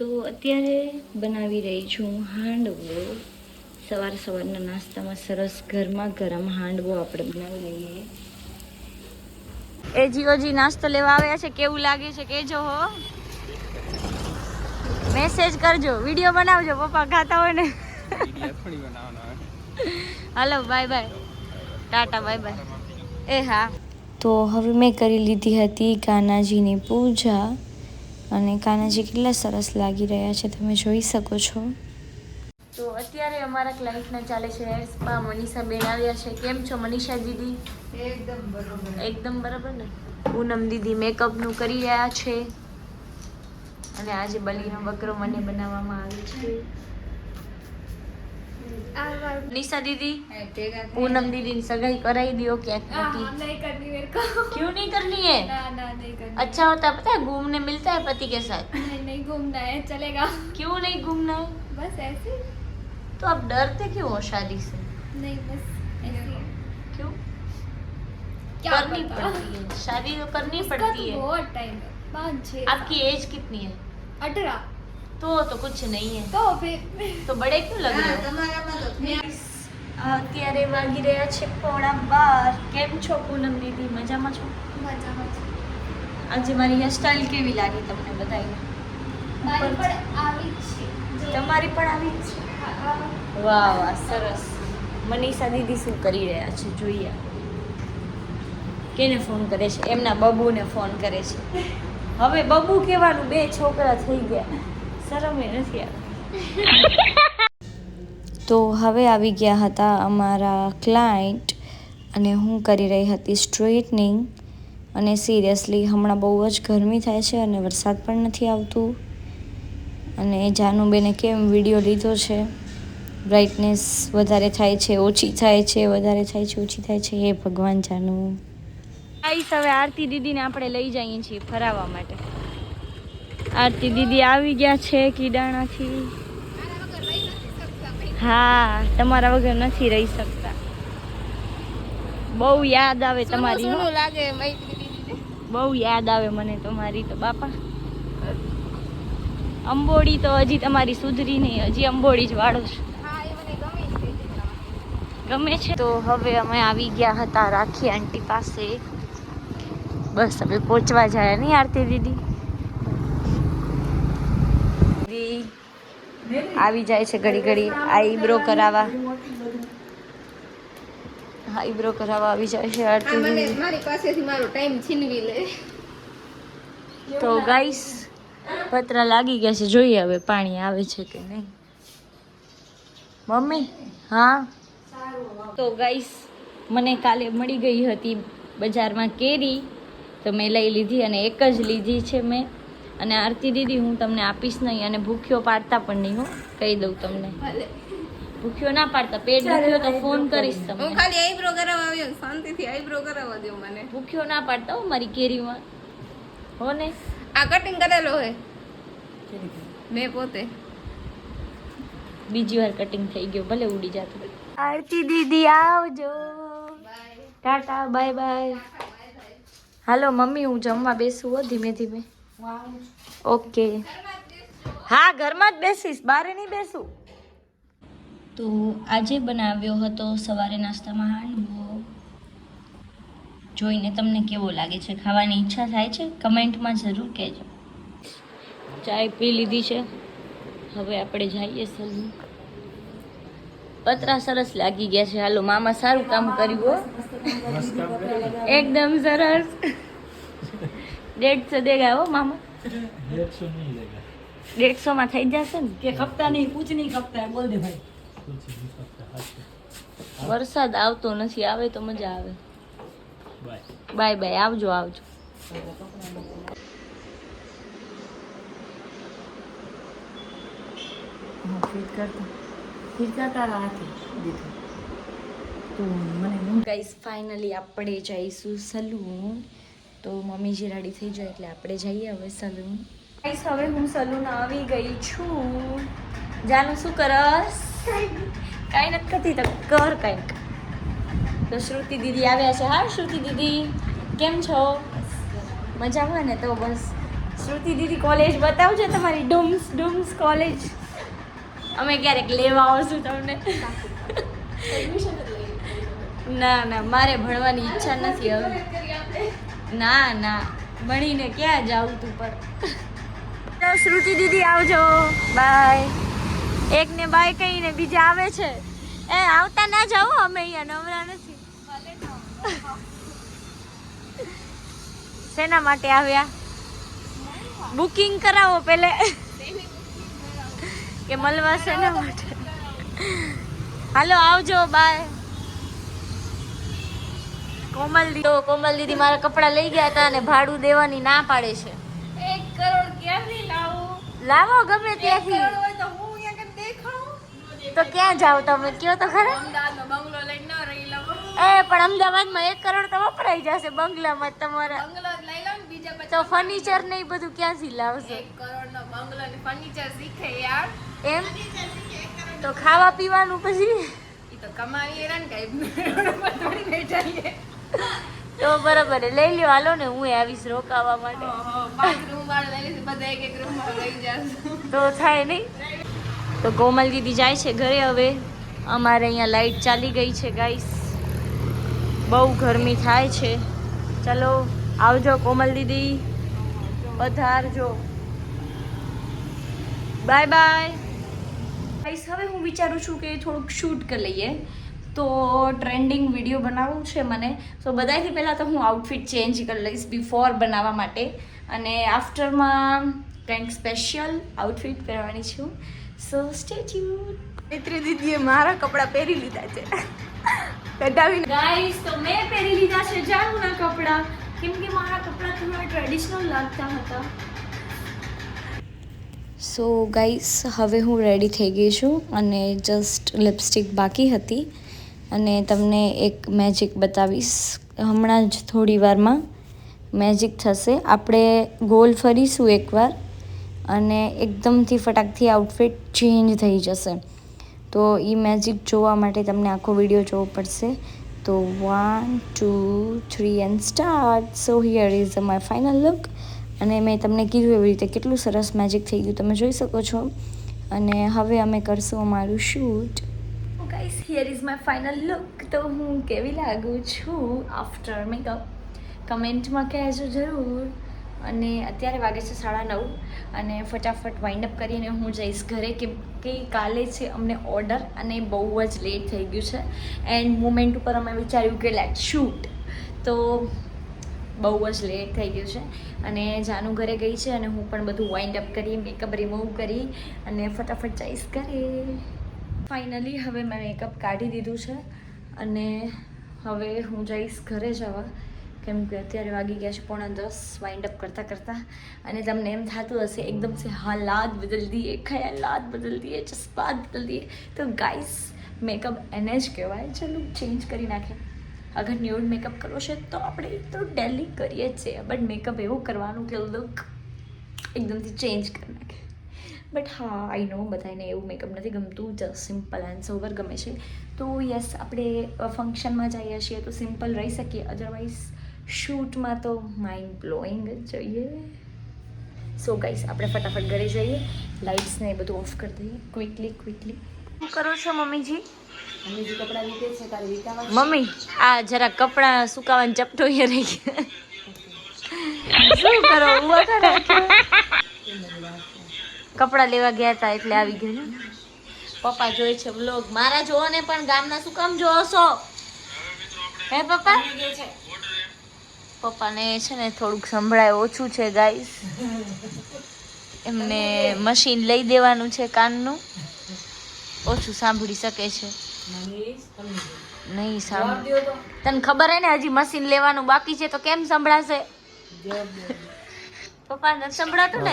તો અત્યારે બનાવી રહી છું હાંડવો. સવારના નાસ્તામાં સરસ ગરમા ગરમ હાંડવો આપણે બનાવી લઈએ. એ જીઓજી નાસ્તો લેવા આવ્યા છે, કેવું લાગે છે કેજો હો. મેસેજ કરજો, વિડીયો બનાવજો, પપ્પા ખાતા હોય ને. હાલો bye bye, tata bye bye. એ હા, તો હવે મેં કરી લીધી હતી કાનાજીની પૂજા અને કાનાજી કેટલા સરસ લાગી રહ્યા છે તમે જોઈ શકો છો. તો અત્યારે અમારા ક્લાયન્ટના ચાલે છે હેર સ્પા. મનીષા બેન આવ્યા છે. કેમ છો મનીષા દીદી? એકદમ બરાબર ને. પૂનમ દીદી મેકઅપનું કરી રહ્યા છે અને આજે બલીનો બકરો મને બનાવવામાં આવે છે. निशा दीदी, पूनम दीदी ने सगाई कराई दियो क्या? नहीं करनी मेरे को। क्यों नहीं करनी है? ना नहीं करनी। अच्छा होता पता है, घूमने मिलता है पति के साथ। नहीं घूमना है, चलेगा। क्यों नहीं घूमना है? बस ऐसे। तो आप डरते क्यों हो शादी से? नहीं बस ऐसे। क्यों? क्या करनी पड़ती है, शादी तो करनी पड़ती है। बहुत टाइम है, 5-6। आपकी एज कितनी है? 18। तो कुछ नहीं है तो फिर तो बड़े क्यों लग रहे हो? અત્યારે વાગી રહ્યા છે 11:15. કેમ છો પૂનમ દીદી? મજામાં છો? મજામાં છું. આજે મારી હેરસ્ટાઈલ કેવી લાગી તમને બધાને? મારી પણ આવી છે. તમારી પણ આવી છે? વાહ વાહ, સરસ. મનીષા દીદી શું કરી રહ્યા છે જોઈએ. કેને ફોન કરે છે? એમના બબુને ફોન કરે છે. હવે બબુ કહેવાનું, 2 છોકરા થઈ ગયા, શરમે નથી આવતી. તો હવે આવી ગયા હતા અમારા ક્લાયન્ટ અને હું કરી રહી હતી સ્ટ્રેટનિંગ. અને સિરિયસલી હમણાં બહુ જ ગરમી થાય છે અને વરસાદ પણ નથી આવતું. અને જાનુબેને કેમ વિડીયો લીધો છે, બ્રાઇટનેસ વધારે થાય છે, ઓછી થાય છે, વધારે થાય છે, ઓછી થાય છે. હે ભગવાન જાનુ. આઈસ હવે આરતી દીદીને આપણે લઈ જઈએ છીએ ફરાવવા માટે. આરતી દીદી આવી ગયા છે કીડાણાથી. હા, તમારા વગર નથી રહી શકતા. બહુ યાદ આવે તમારી. લાગે બહુ યાદ આવે મને તમારી તો બાપા. અંબોડી તો હજી તમારી સુધરી નહીં, હજી અંબોડી જ વાળો છે. ગમે છે. તો હવે અમે આવી ગયા હતા રાખી આંટી પાસે. બસ હવે પહોંચવા જાય નહીં આરતી દીદી. આવી જાય છે ઘડી ઘડી આઈબ્રો કરાવવા. આઈબ્રો કરાવવા આવી જાય છે આરતી દીદી. મારી પાસેથી મારો ટાઈમ છીનવી લે. તો ગાઈસ પતરા લાગી ગયા છે, જોઈએ હવે પાણી આવે છે કે નહીં. મમ્મી હા. તો ગાઈસ મને કાલે મળી ગઈ હતી બજારમાં કેરી, તો મેં લઈ લીધી અને એક જ લીધી છે મેં. અને આરતી દીદી હું તમને આપીશ નહીં અને ભૂખ્યો પાડતા પણ નહીં હો, કહી દઉં તમને. ભૂખ્યો ના પાડતા, પેટ દુખ્યો તો ફોન કરીશ તમને. હું ખાલી આઈબ્રો કરાવવા આવ્યો, શાંતિથી આઈબ્રો કરાવવા દો મને. ભૂખ્યો ના પાડતા હો મારી કેરીમાં હો ને. આ કટિંગ કરેલો હોય મેં પોતે. બીજી વાર કટિંગ થઈ ગયો, ભલે ઉડી જાતો. આરતી દીદી આવજો. Tata bye bye. હાલો મમ્મી હું જમવા બેસું હો ધીમે ધીમે. ઓકે હા, ઘરમાં જ બેસીશ, બહાર નહીં બેસું. તો આજે બનાવ્યો હતો સવારે નાસ્તામાં હાંડવો. જોઈને તમને કેવો લાગે છે? ખાવાની ઈચ્છા થાય છે? કમેન્ટમાં જરૂર કહેજો. ચાય પી લીધી છે, હવે આપણે જઈએ સલૂન. પતરા સરસ લાગી ગયા છે. હાલો મામા સારું કામ કર્યું હો, એકદમ સરસ. 150 દેગા હો મામા. 150 માં થઈ જશે ને? કે ખપતા નહીં, પૂછ નહીં ખપતા, બોલ દે ભાઈ. વરસાદ આવતો નથી, આવે તો મજા આવે. બાય બાય, આવજો આવજો. ગાઈસ ફાઇનલી આપણે જઈશું સલૂન. તો મમ્મીજી રેડી થઈ જાય એટલે આપણે જઈએ હવે સલૂન. ગાઈસ હવે હું સલૂન આવી ગઈ છું. જાનું શું કરસ? કાંઈ નથી કરતી, તો કર કંઈક. તો શ્રુતિ દીદી આવ્યા છે. હા શ્રુતિ દીદી કેમ છો? મજામાં ને? તો બસ શ્રુતિ દીદી કોલેજ બતાવજો તમારી ડુમ્સ કોલેજ. અમે ક્યારેક લેવા આવશું તમને. ના મારે ભણવાની ઈચ્છા નથી હવે. ના ભણીને ક્યાં જાઉં તું પર. શ્રુતિ દીદી આવજો. બાય. એકને બાય કહીને બીજા આવે છે. એ આવતા ના જાઓ, અમે અહીંયા નવરા નથી. શેના માટે આવ્યા? બુકિંગ કરાવો પેલે કે મળવા શેના માટે? હાલો આવજો. બાય. કોમલ દીદી મારા કપડા લઈ ગયા હતા અને ભાડું દેવાની ના પાડે છે. 1 કરોડ ક્યાંથી લાવો ગમે ત્યાંથી. તો ક્યાં જાવ તમે કયો તો ખરા? બંગલો લઈને ન રહી લવો. પણ અમદાવાદમાં 1 કરોડ તો વપરાઈ જશે બંગલામાં તમારા. બંગલો લઈ લો ને બીજા તો ફર્નિચર ને બધું ક્યાંથી લાવશો? 1 કરોડનો બંગલો ને ફર્નિચર શીખે યાર. એમ તો ખાવા પીવાનું પછી ઈ તો કમાવી રે ને કઈ થોડી બેઠાઈએ. તો બરાબર લઈ લ્યો. હાલો ને હું આવીશ રોકાવા માટે. 5 રૂમ વાળા લઈ લઈશ, બધા એક રૂમમાં લઈ જશે તો થાય નહીં. તો કોમલ દીદી જાય છે ઘરે હવે. અમારે અહીંયા લાઈટ ચાલી ગઈ છે ગાઈસ. બહુ ગરમી થાય છે. ચલો આવજો કોમલ દીદી, પધારજો. Bye guys. હવે હું વિચારું છું કે થોડુંક શૂટ કરી લઈએ. તો ટ્રેન્ડિંગ વિડીયો બનાવવું છે મને. સો બધાથી પહેલાં તો હું આઉટફિટ ચેન્જ કરી લઈશ બિફોર બનાવવા માટે, અને આફ્ટરમાં કંઈક સ્પેશિયલ આઉટફિટ પહેરવાની છું. સો સ્ટે ટ્યુન. મિત્રી દીદીએ મારા કપડાં પહેરી લીધા છે કઢાવીને. ગાઈસ તો મેં પહેરી લીધા છે જાનુના કપડાં, કેમ કે મારા કપડાં થોડા ટ્રેડિશનલ લાગતા હતા. સો ગાઈસ હવે હું રેડી થઈ ગઈ છું અને જસ્ટ લિપસ્ટિક બાકી હતી, અને તમને એક મેજિક બતાવીશ. હમણાં જ થોડી વારમાં મેજિક થશે. આપણે ગોલ ફરીશું એકવાર અને એકદમથી ફટાકથી આઉટફિટ ચેન્જ થઈ જશે. તો એ મેજિક જોવા માટે તમને આખો વિડીયો જોવો પડશે. તો 1 2 3 and start. So here is my final look. અને મેં તમને કીધું એવી રીતે કેટલું સરસ મેજિક થઈ ગયું તમે જોઈ શકો છો. અને હવે અમે કરશું અમારું shoot. Guys here is my final look. તો હું કેવી લાગુ છું આફ્ટર મેકઅપ કમેન્ટમાં કહેજો જરૂર. અને અત્યારે વાગે છે 9:30 અને ફટાફટ વાઇન્ડ અપ કરીને હું જઈશ ઘરે, કેમ કે કાલે છે અમને ઓર્ડર અને બહુ જ લેટ થઈ ગયું છે. એન્ડ મોમેન્ટ ઉપર અમે વિચાર્યું કે લેટ શૂટ, તો બહુ જ લેટ થઈ ગયું છે. અને જાનુ ઘરે ગઈ છે અને હું પણ બધું વાઇન્ડ અપ કરી મેકઅપ રિમૂવ કરી અને ફટાફટ જઈશ ઘરે. ફાઇનલી હવે મેં મેકઅપ કાઢી દીધું છે અને હવે હું જઈશ ઘરે જવા, કેમ કે અત્યારે વાગી ગયા છે 9:45 વાઇન્ડ અપ કરતાં. અને તમને એમ થતું હશે એકદમ से हालात बदल दिए, ख्यालात बदल दिए, जज्बात बदल दिए. तो गाइस मेकअप એને જ કહેવાય. ચલો ચેન્જ કરી નાખે. અગર ન્યૂડ મેકઅપ કરવો છે તો આપણે તો ડેલી કરીએ જ છે, બટ મેકઅપ એવું કરવાનું કે લુક એકદમથી ચેન્જ કરી નાખે. બટ હા આઈ નો બધાને એવું મેકઅપ નથી ગમતું, જસ્ટ સિમ્પલ એન્ડ સોબર ગમે છે. તો યસ આપણે ફંક્શનમાં જઈએ છીએ તો સિમ્પલ રહી શકીએ, અધરવાઇઝ શૂટમાં તો માઇન્ડ બ્લોઈંગ જ જોઈએ. સો ગાઈસ આપણે ફટાફટ ઘરે જઈએ, લાઇટ્સને બધું ઓફ કરી દઈએ ક્વિકલી. શું કરો છો મમ્મીજી? મમ્મીજી કપડાં લીધે છે તારે વિકાવા. મમ્મી આ જરા કપડાં સુકાવાની ચપટો રહી ગયા. શું કરો ઉભા કરે? કપડાં લેવા ગયા હતા એટલે આવી ગયું ને. પપ્પા જોઈ છે વ્લોગ મારા. જોવો ને પણ ગામના શું કામ જોવો છો હે પપ્પા? પપ્પાને છે ને થોડુંક સંભળાય ઓછું છે ગાઈસ. એમને મશીન લઈ દેવાનું છે કાનનું, ઓછું સાંભળી શકે છે. નહીં સાંભળ, તને ખબર હે ને હજી મશીન લેવાનું બાકી છે તો કેમ સંભળાશે? પપ્પા નથી સંભળાતું ને.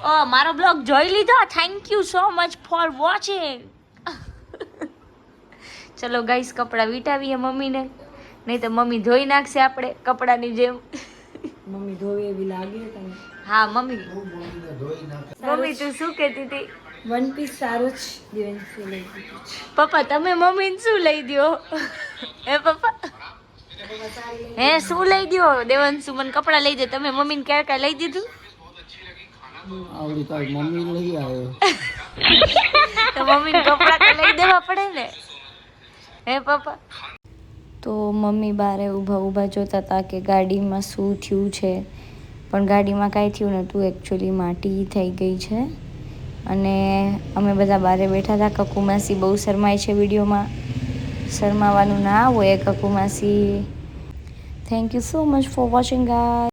ઓ મારો બ્લોગ જોઈ લીધો. Thank you so much for watching. ચલો ગાઈસ કપડાં વીટાવીએ મમ્મીને, નહીં તો મમ્મી ધોઈ નાખશે આપણે કપડાની જેમ. મમ્મી ધોવે એવી લાગે તને? હા મમ્મી. મમ્મી તું શું કહેતી હતી? વન પીસ સારું જ દિવેન્સી લઈ દીધું છે. પપ્પા તમે મમ્મીને શું લઈ દો હે પપ્પા? હે શું લઈ દ્યો દેવાંશુ મને કપડા લઈ દે તમે મમ્મીને ક્યાં ક્યાં લઈ દીધું આવડી તારી મમ્મી લઈ આવ્યો તો મમ્મીને કપડા તો લઈ દેવા પડે ને હે પપ્પા તો મમ્મી બારે ઊભા જોતા હતા કે ગાડીમાં શું થયું છે પણ ગાડીમાં કાંઈ થયું નહોતું એકચ્યુઅલી માટી થઈ ગઈ છે અને અમે બધા બારે બેઠા હતા કકુ માસી બહુ શરમાય છે વિડીયોમાં શરમાવાનું ના હોય કકુ માસી thank you so much for watching guys